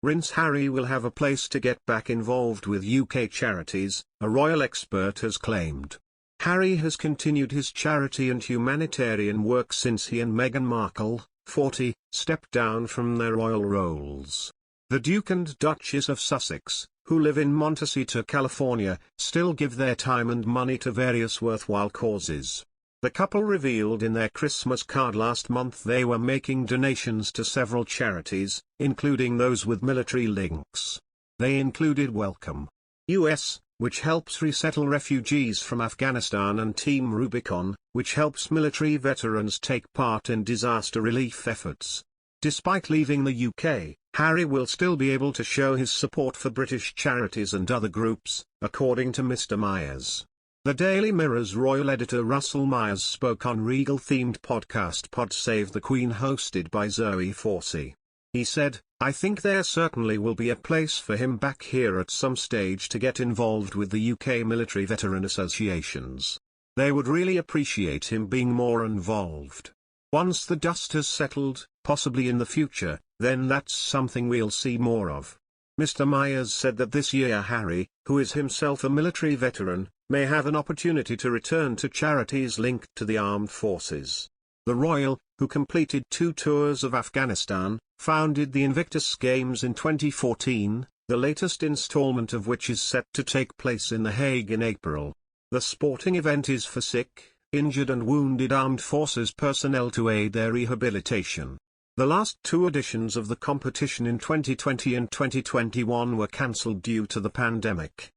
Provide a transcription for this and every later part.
Prince Harry will have a place to get back involved with UK charities, a royal expert has claimed. Harry has continued his charity and humanitarian work since he and Meghan Markle, 40, stepped down from their royal roles. The Duke and Duchess of Sussex, who live in Montecito, California, still give their time and money to various worthwhile causes. The couple revealed in their Christmas card last month they were making donations to several charities, including those with military links. They included Welcome US, which helps resettle refugees from Afghanistan, and Team Rubicon, which helps military veterans take part in disaster relief efforts. Despite leaving the UK, Harry will still be able to show his support for British charities and other groups, according to Mr. Myers. The Daily Mirror's royal editor Russell Myers spoke on regal-themed podcast Pod Save the Queen hosted by Zoe Forsey. He said, "I think there certainly will be a place for him back here at some stage to get involved with the UK military veteran associations. They would really appreciate him being more involved. Once the dust has settled, possibly in the future, then that's something we'll see more of." Mr. Myers said that this year Harry, who is himself a military veteran, may have an opportunity to return to charities linked to the armed forces. The royal, who completed 2 tours of Afghanistan, founded the Invictus Games in 2014, the latest installment of which is set to take place in The Hague in April. The sporting event is for sick, injured and wounded armed forces personnel to aid their rehabilitation. The last 2 editions of the competition in 2020 and 2021 were cancelled due to the pandemic.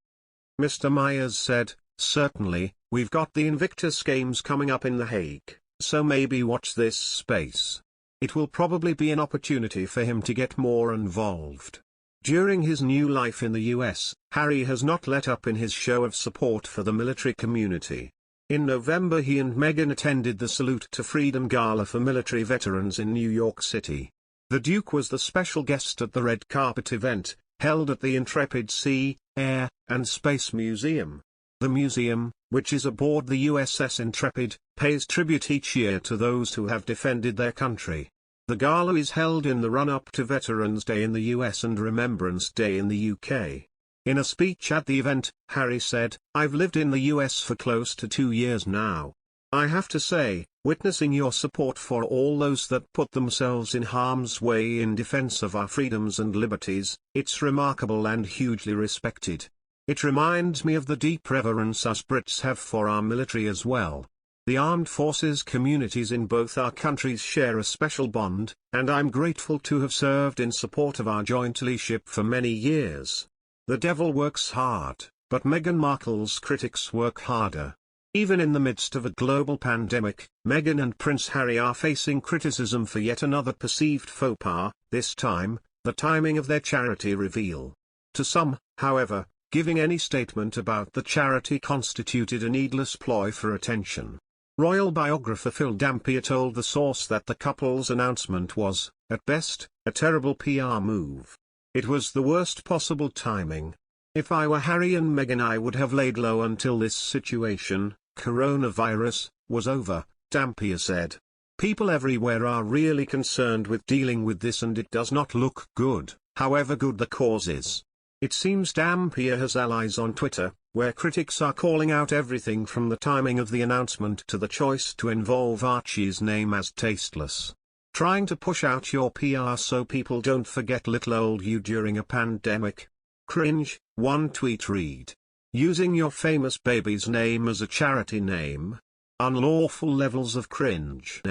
Mr. Myers said, "Certainly, we've got the Invictus Games coming up in The Hague, so maybe watch this space. It will probably be an opportunity for him to get more involved." During his new life in the US, Harry has not let up in his show of support for the military community. In November he and Meghan attended the Salute to Freedom Gala for military veterans in New York City. The Duke was the special guest at the red carpet event, held at the Intrepid Sea, Air, and Space Museum. The museum, which is aboard the USS Intrepid, pays tribute each year to those who have defended their country. The gala is held in the run-up to Veterans Day in the US and Remembrance Day in the UK. In a speech at the event, Harry said, "I've lived in the US for close to 2 years now. I have to say, witnessing your support for all those that put themselves in harm's way in defense of our freedoms and liberties, it's remarkable and hugely respected. It reminds me of the deep reverence us Brits have for our military as well. The armed forces communities in both our countries share a special bond, and I'm grateful to have served in support of our joint leadership for many years. The devil works hard, but Meghan Markle's critics work harder." Even in the midst of a global pandemic, Meghan and Prince Harry are facing criticism for yet another perceived faux pas, this time, the timing of their charity reveal. To some, however, giving any statement about the charity constituted a needless ploy for attention. Royal biographer Phil Dampier told the source that the couple's announcement was, at best, a terrible PR move. "It was the worst possible timing. If I were Harry and Meghan I would have laid low until this situation, coronavirus, was over," Dampier said. "People everywhere are really concerned with dealing with this and it does not look good, however good the cause is." It seems Dampier has allies on Twitter, where critics are calling out everything from the timing of the announcement to the choice to involve Archie's name as tasteless. Trying to push out your PR so people don't forget little old you during a pandemic. Cringe, one tweet read. Using your famous baby's name as a charity name? Unlawful levels of cringe.